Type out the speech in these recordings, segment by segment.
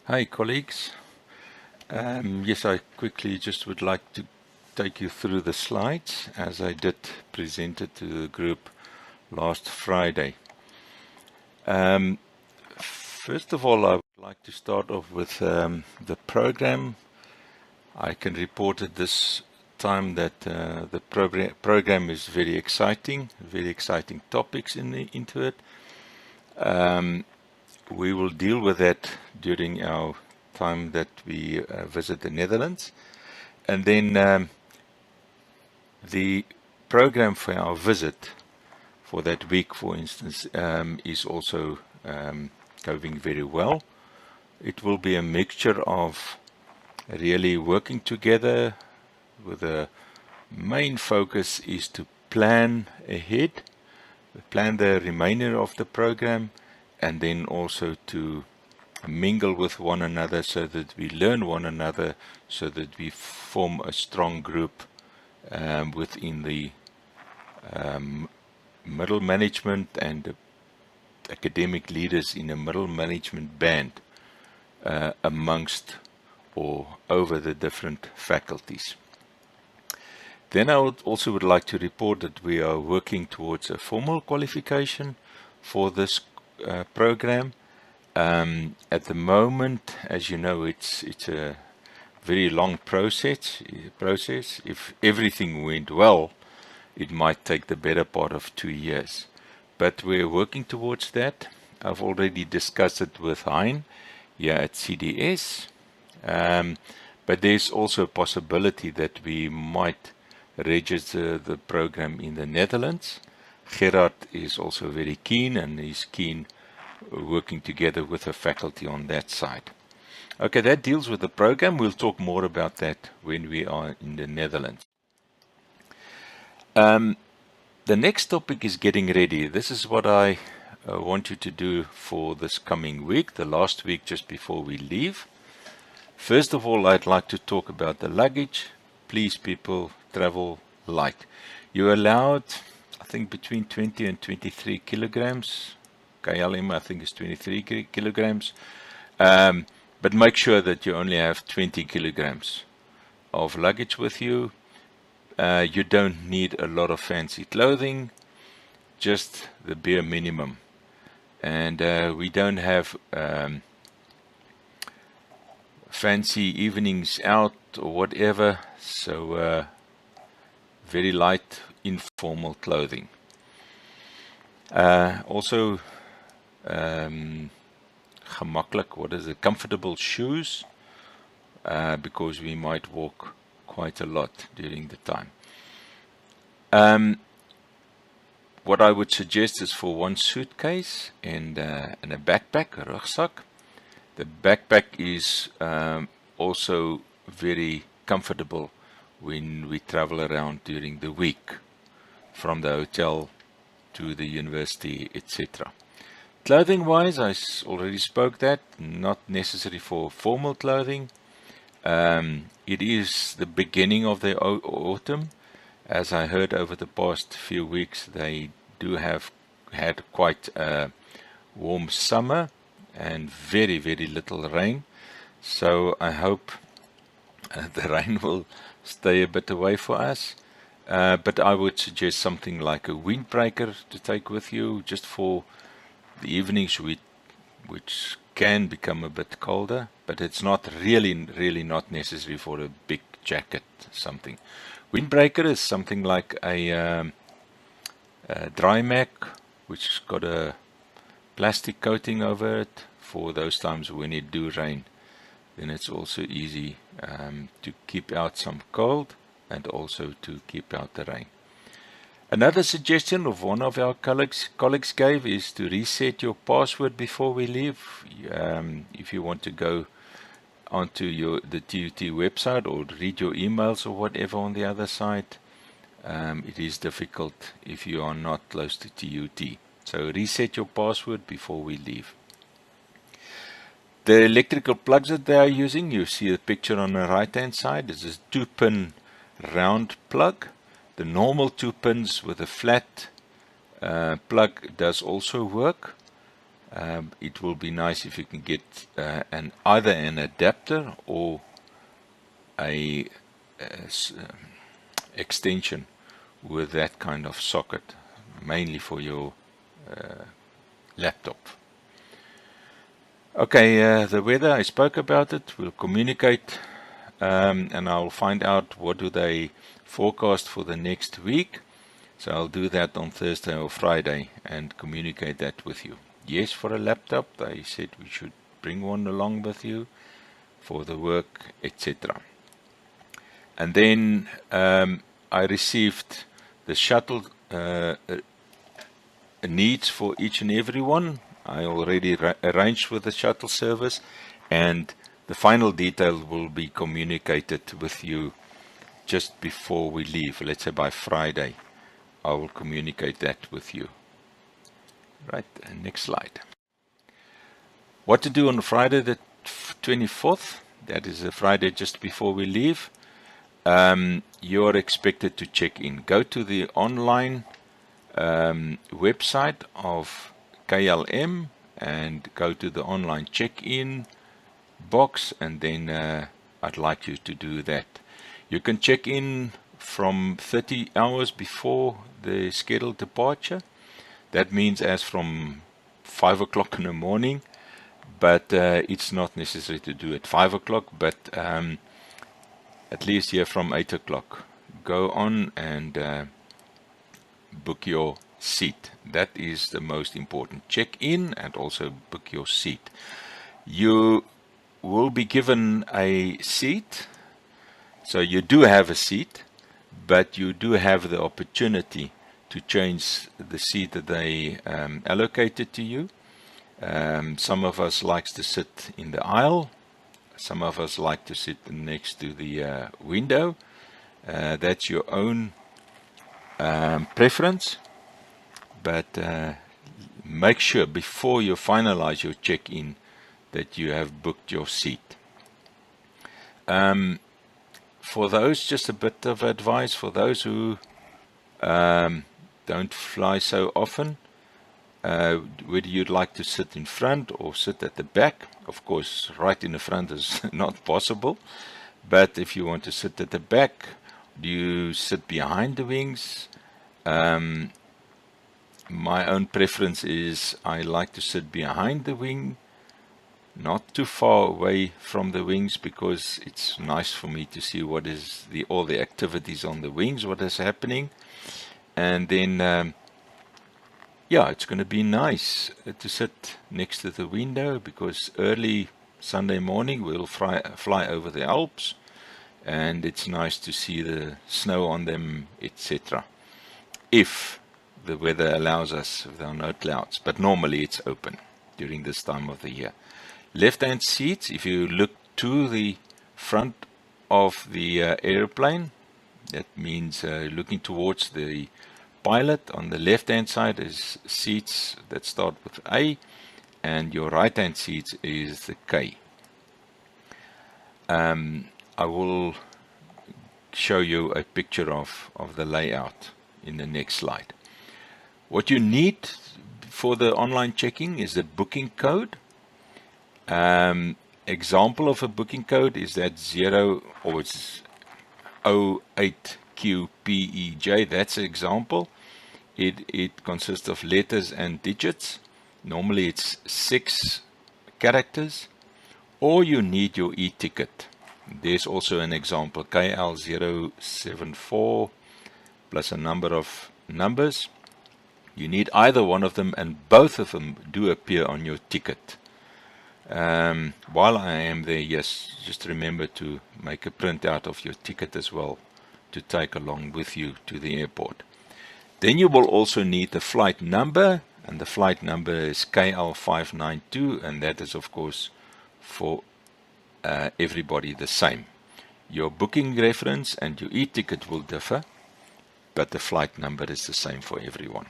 Hi colleagues. Yes, I quickly just would like to take you through the slides as I did present it to the group last Friday. First of all, I would like to start off with the program. I can report at this time that the program is very exciting topics into it. We will deal with that during our time that we visit the Netherlands. And then the program for our visit for that week, for instance, is also going very well. It will be a mixture of really working together with a main focus is to plan ahead, plan the remainder of the program, and then also to mingle with one another so that we learn one another, so that we form a strong group within the middle management and academic leaders in a middle management band amongst or over the different faculties. Then I would like to report that we are working towards a formal qualification for this program. At the moment, as you know, it's a very long process. If everything went well, it might take the better part of 2 years. But we're working towards that. I've already discussed it with Hein here at CDS. But there's also a possibility that we might register the program in the Netherlands. Gerard is also very keen, and he's keen working together with the faculty on that side. Okay, that deals with the program. We'll talk more about that when we are in the Netherlands. The next topic is getting ready. This is what I want you to do for this coming week, the last week just before we leave. First of all, I'd like to talk about the luggage. Please, people, travel light. You're allowed, I think, between 20 and 23 kilograms. KLM, I think, is 23 kilograms. But make sure that you only have 20 kilograms of luggage with you. You don't need a lot of fancy clothing, just the bare minimum. And we don't have fancy evenings out or whatever, so very light, informal clothing. Also, gemakkelijk, what is it? Comfortable shoes, because we might walk quite a lot during the time. What I would suggest is for one suitcase and a backpack, a rugzak. The backpack is also very comfortable when we travel around during the week, from the hotel to the university, etc. Clothing-wise, I already spoke that, not necessary for formal clothing. It is the beginning of the autumn. As I heard over the past few weeks, they do have had quite a warm summer and very, very little rain. So I hope the rain will stay a bit away for us. But I would suggest something like a windbreaker to take with you just for the evenings, which can become a bit colder, but it's not really not necessary for a big jacket, something. Windbreaker is something like a dry mat, which has got a plastic coating over it for those times when it do rain. Then it's also easy to keep out some cold and also to keep out the rain. Another suggestion of one of our colleagues gave is to reset your password before we leave. If you want to go onto the TUT website or read your emails or whatever on the other side, it is difficult if you are not close to TUT. So reset your password before we leave. The electrical plugs that they are using, you see a picture on the right hand side. This is a 2-pin round plug. The normal 2 pins with a flat plug does also work. It will be nice if you can get either an adapter or a extension with that kind of socket, mainly for your laptop. Okay, the weather, I spoke about it. We'll communicate and I'll find out what do they forecast for the next week. So I'll do that on Thursday or Friday and communicate that with you. Yes, for a laptop, they said we should bring one along with you for the work, etc. And then I received the shuttle needs for each and every one. I already arranged with the shuttle service, and the final details will be communicated with you just before we leave. Let's say by Friday, I will communicate that with you. Right, next slide. What to do on Friday the 24th? That is the Friday just before we leave. You're expected to check in. Go to the online website of KLM and go to the online check-in box, and then I'd like you to do that. You can check in from 30 hours before the scheduled departure. That means as from 5 o'clock in the morning, but it's not necessary to do at 5 o'clock, but at least here from 8 o'clock. Go on and book your seat. That is the most important. Check in and also book your seat. You will be given a seat, so you do have a seat, but you do have the opportunity to change the seat that they allocated to you. Some of us likes to sit in the aisle. Some of us like to sit next to the window. That's your own preference, but make sure before you finalize your check-in that you have booked your seat. For those, just a bit of advice for those who don't fly so often, whether you'd like to sit in front or sit at the back. Of course, right in the front is not possible, but if you want to sit at the back, do you sit behind the wings? My own preference is I like to sit behind the wing, not too far away from the wings, because it's nice for me to see what is all the activities on the wings, what is happening. And then yeah, it's going to be nice to sit next to the window, because early Sunday morning we'll fly over the Alps, and it's nice to see the snow on them, etc. If the weather allows us, if there are no clouds, but normally it's open during this time of the year. Left-hand seats, if you look to the front of the airplane, that means looking towards the pilot. On the left-hand side is seats that start with A, and your right-hand seats is the K. I will show you a picture of the layout in the next slide. What you need for the online checking is a booking code. Example of a booking code is that 08QPEJ. That's an example. It consists of letters and digits. Normally it's 6 characters, or you need your e-ticket. There's also an example, KL074 plus a number of numbers. You need either one of them, and both of them do appear on your ticket. While I am there, yes, just remember to make a printout of your ticket as well to take along with you to the airport. Then you will also need the flight number, and the flight number is KL592, and that is of course for everybody the same. Your booking reference and your e-ticket will differ, but the flight number is the same for everyone.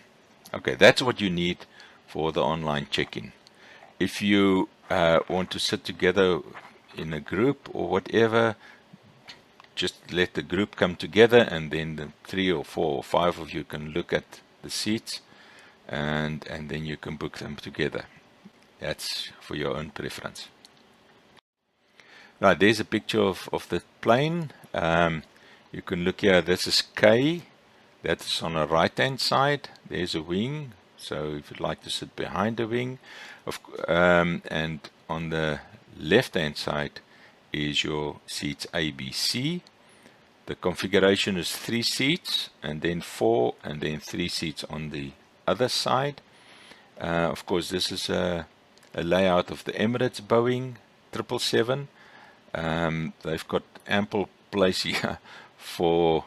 Okay, that's what you need for the online check-in. If you want to sit together in a group or whatever, just let the group come together, and then the 3 or 4 or 5 of you can look at the seats, and then you can book them together. that's for your own preference. Right, there's a picture of the plane. You can look here, this is K, that's on the right hand side. There's a wing, so if you'd like to sit behind the wing, and on the left hand side is your seats A, B, C. The configuration is 3 seats and then 4 and then 3 seats on the other side. Of course, this is a layout of the Emirates Boeing 777. They've got ample place here for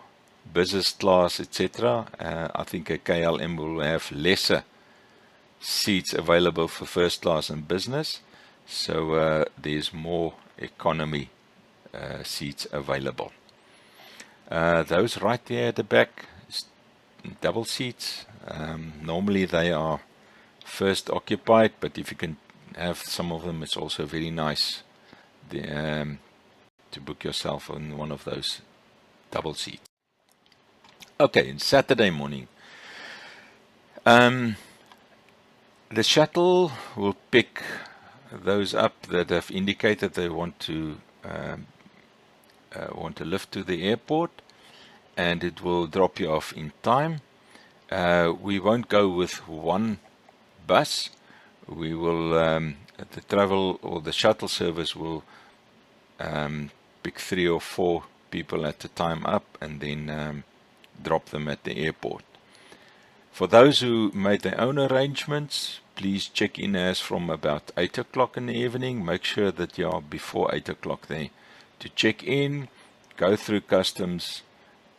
business class, etc. I think a KLM will have lesser seats available for first class and business, so there's more economy seats available. Those right there at the back, double seats. Normally they are first occupied, but if you can have some of them, it's also very nice to book yourself on one of those double seats. Okay, and Saturday morning, the shuttle will pick those up that have indicated they want to lift to the airport, and it will drop you off in time. We won't go with one bus. We will the travel or the shuttle service will pick 3 or 4 people at a time up and then drop them at the airport. For those who made their own arrangements, please check in as from about 8 o'clock in the evening. Make sure that you are before 8 o'clock there to check in, go through customs,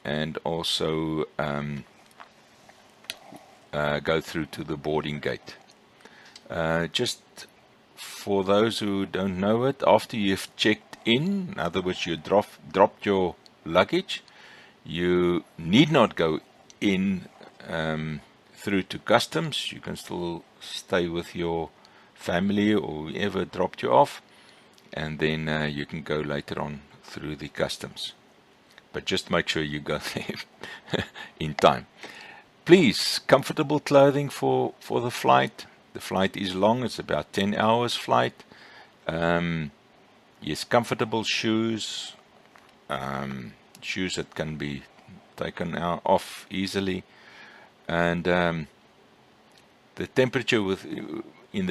and also go through to the boarding gate. Just for those who don't know it, after you've checked in other words, you dropped your luggage, you need not go in through to customs. You can still stay with your family or whoever dropped you off, and then you can go later on through the customs. But just make sure you go there in time. Please, comfortable clothing for the flight. The flight is long, it's about 10 hours flight. Yes, comfortable shoes, shoes that can be taken off easily, and the temperature in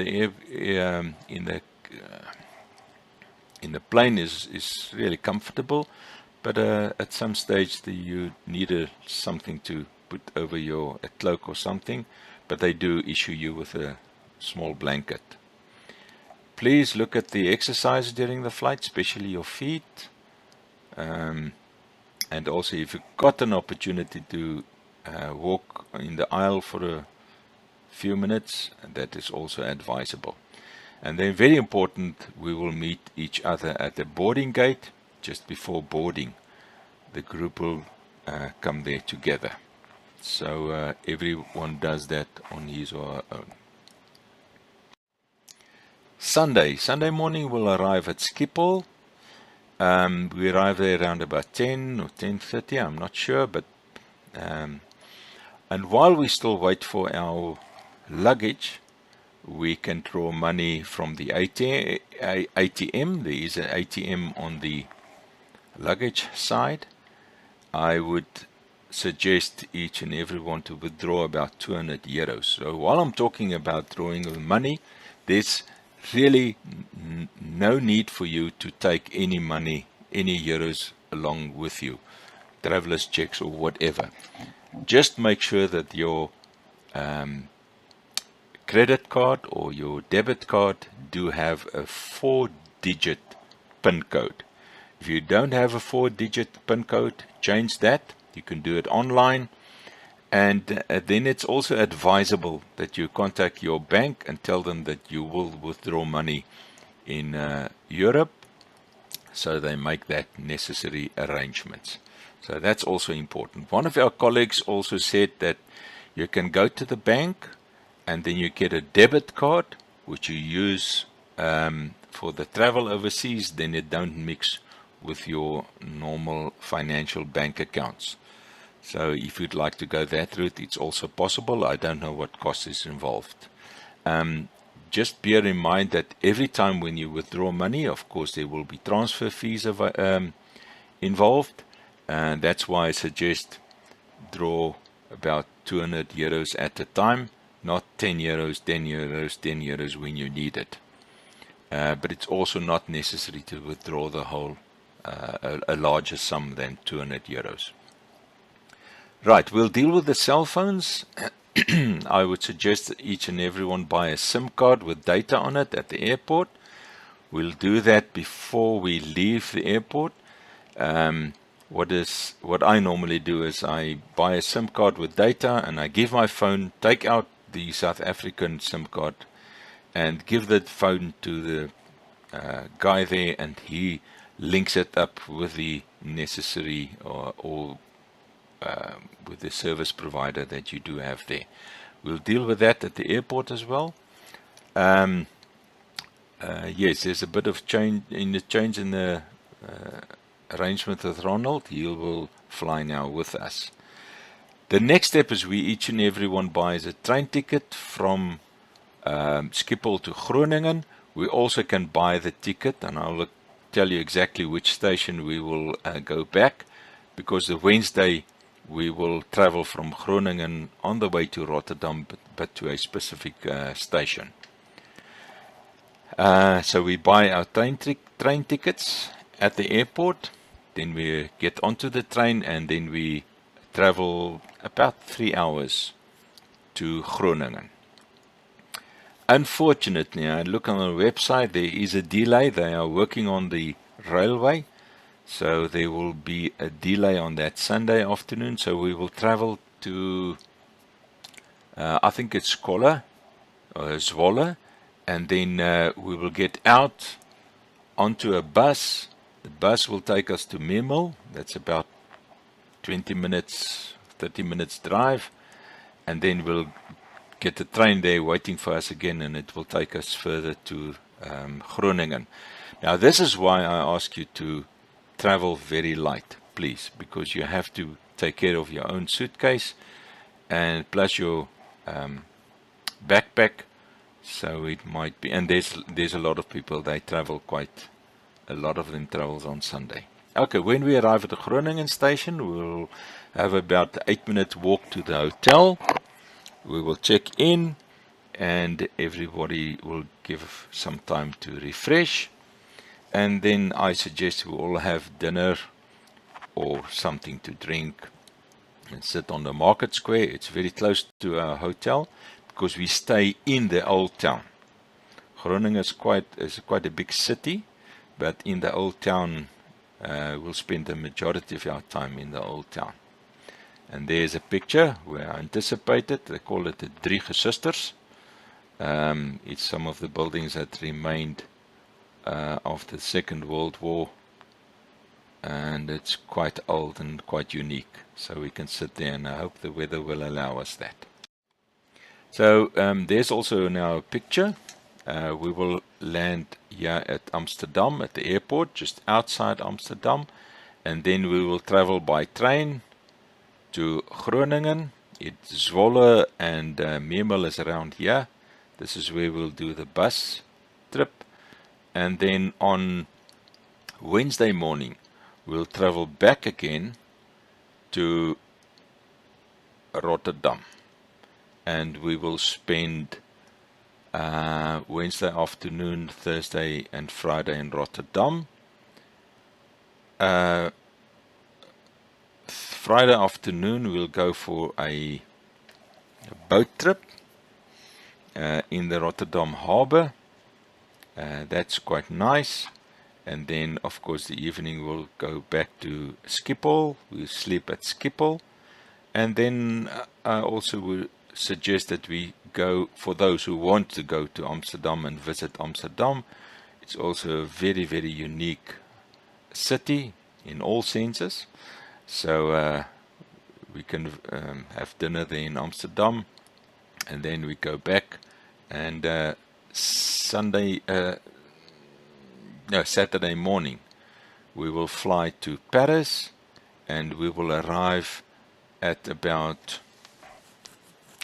the plane is really comfortable, but at some stage you need something to put over a cloak or something, but they do issue you with a small blanket. Please look at the exercise during the flight, especially your feet, and also if you've got an opportunity to walk in the aisle for a few minutes, that is also advisable. And then very important, we will meet each other at the boarding gate just before boarding. The group will come there together. So everyone does that on his or her own. Sunday morning we'll arrive at Schiphol. We arrive there around about 10 or 10:30, I'm not sure, but and while we still wait for our luggage, we can draw money from the ATM. There is an ATM on the luggage side. I would suggest each and everyone to withdraw about 200 euros. So while I'm talking about drawing the money, there's really no need for you to take any money, any euros along with you, traveler's checks or whatever. Just make sure that your credit card or your debit card do have a 4-digit PIN code. If you don't have a 4-digit PIN code, change that. You can do it online. And then it's also advisable that you contact your bank and tell them that you will withdraw money in Europe, so they make that necessary arrangements. So that's also important. One of our colleagues also said that you can go to the bank and then you get a debit card which you use for the travel overseas, then it don't mix with your normal financial bank accounts. So if you'd like to go that route, it's also possible. I don't know what cost is involved. just bear in mind that every time when you withdraw money, of course, there will be transfer fees involved. And that's why I suggest draw about 200 euros at a time, not 10 euros, 10 euros, 10 euros when you need it. But it's also not necessary to withdraw the whole, a larger sum than 200 euros. Right, we'll deal with the cell phones. I would suggest that each and everyone buy a SIM card with data on it at the airport. We'll do that before we leave the airport. What I normally do is I buy a SIM card with data and I give my phone, take out the South African SIM card and give the phone to the guy there, and he links it up with the necessary or with the service provider that you do have there. We'll deal with that at the airport as well. Yes, there's a bit of change in the arrangement with Ronald. He will fly now with us. The next step is each and everyone buys a train ticket from Schiphol to Groningen. We also can buy the ticket, and I'll tell you exactly which station we will go back, because the Wednesday we will travel from Groningen on the way to Rotterdam, but to a specific station. So we buy our train tickets at the airport, then we get onto the train, and then we travel about 3 hours to Groningen. Unfortunately, I look on the website, there is a delay. They are working on the railway, so there will be a delay on that Sunday afternoon. So we will travel to, I think it's Zwolle, and then we will get out onto a bus. The bus will take us to Memel. That's about 20 minutes, 30 minutes drive, and then we'll get the train there waiting for us again, and it will take us further to Groningen. Now, this is why I ask you to travel very light, please, because you have to take care of your own suitcase and plus your backpack. So it might be, and there's a lot of people, they travel a lot of them travels on Sunday. Okay, when we arrive at the Groningen station, we'll have about 8-minute walk to the hotel. We will check in, and everybody will give some time to refresh. And then I suggest we all have dinner or something to drink and sit on the market square. It's very close to our hotel because we stay in the old town. Groningen is quite a big city, but in the old town, we'll spend the majority of our time in the old town. And there's a picture where I anticipated. They call it the Drie Gesusters. It's some of the buildings that remained after the Second World War, and it's quite old and quite unique. So we can sit there, and I hope the weather will allow us that. So there's also now a picture. We will land here at Amsterdam, at the airport, just outside Amsterdam, and then we will travel by train to Groningen. It's Zwolle and Memel is around here. This is where we'll do the bus trip. And then on Wednesday morning, we'll travel back again to Rotterdam. And we will spend Wednesday afternoon, Thursday and Friday in Rotterdam. Friday afternoon we'll go for a boat trip in the Rotterdam Harbour. That's quite nice. And then of course the evening we'll go back to Schiphol. We'll sleep at Schiphol. And then I also would suggest that we go, for those who want to go to Amsterdam and visit Amsterdam. It's also a very, very unique city in all senses. So we can have dinner there in Amsterdam, and then we go back, and Saturday morning we will fly to Paris, and we will arrive at about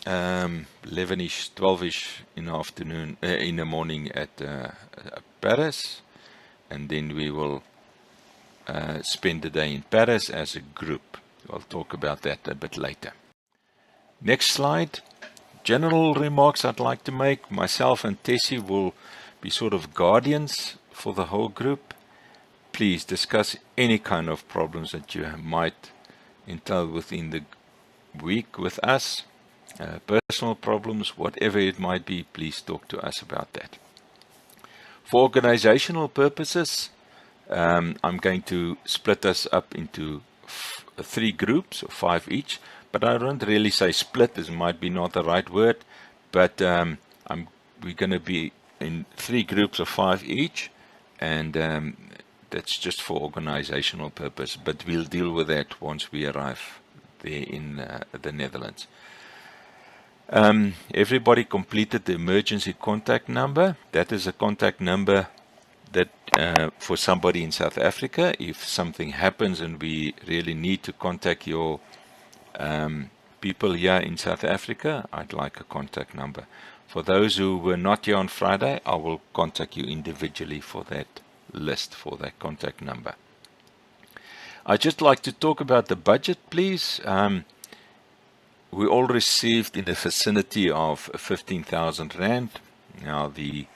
11ish, 12ish in the afternoon, in the morning at Paris, and then we will spend the day in Paris as a group. I'll talk about that a bit later. Next slide. General remarks I'd like to make. Myself and Tessie will be sort of guardians for the whole group. Please discuss any kind of problems that you might entail within the week with us. Personal problems, whatever it might be, please talk to us about that. For organizational purposes, I'm going to split us up into 3 groups, or 5 each, but I don't really say split, this might be not the right word, but we're going to be in 3 groups of 5 each, and that's just for organizational purpose, but we'll deal with that once we arrive there in the Netherlands. Everybody completed the emergency contact number. That is a contact number that for somebody in South Africa, if something happens and we really need to contact your people here in South Africa, I'd like a contact number. For those who were not here on Friday, I will contact you individually for that list, for that contact number. I'd just like to talk about the budget, please. We all received in the vicinity of 15,000 Rand. Now the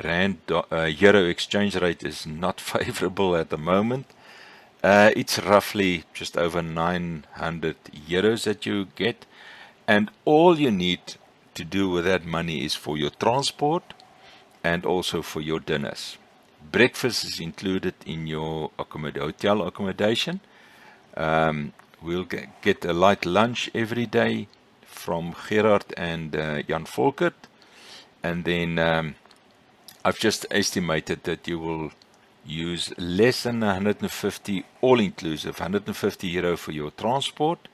Rand Euro exchange rate is not favorable at the moment. It's roughly just over 900 euros that you get, and all you need to do with that money is for your transport and also for your dinners. Breakfast is included in your hotel accommodation. We'll get a light lunch every day from Gerard and Jan Volkert, and then I've just estimated that you will use less than 150 all-inclusive, 150 euro for your transport.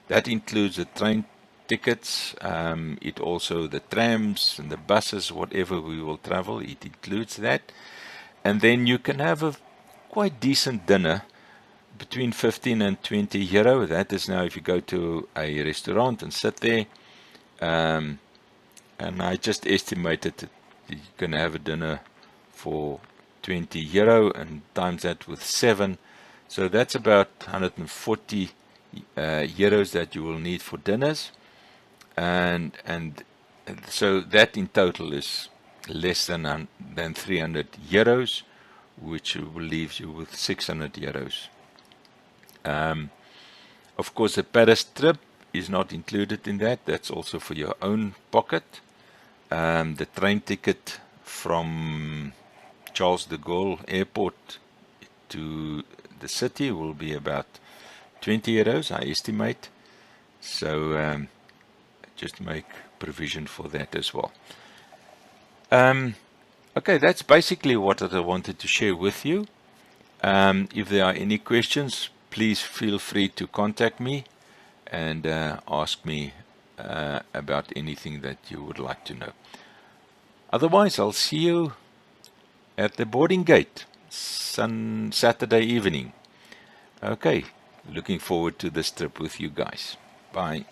That includes the train tickets, it also the trams and the buses, whatever we will travel, it includes that. And then you can have a quite decent dinner between 15 and 20 euro. That is now if you go to a restaurant and sit there. And I just estimated that you can have a dinner for 20 euro and times that with 7. So that's about 140 euros that you will need for dinners. And so that in total is less than 300 euros, which will leave you with 600 euros. Of course, the Paris trip is not included in that. That's also for your own pocket. The train ticket from Charles de Gaulle Airport to the city will be about 20 euros, I estimate. So just make provision for that as well. Okay, that's basically what I wanted to share with you. If there are any questions, please feel free to contact me and ask me about anything that you would like to know. Otherwise, I'll see you at the boarding gate Saturday evening. Okay, looking forward to this trip with you guys. Bye.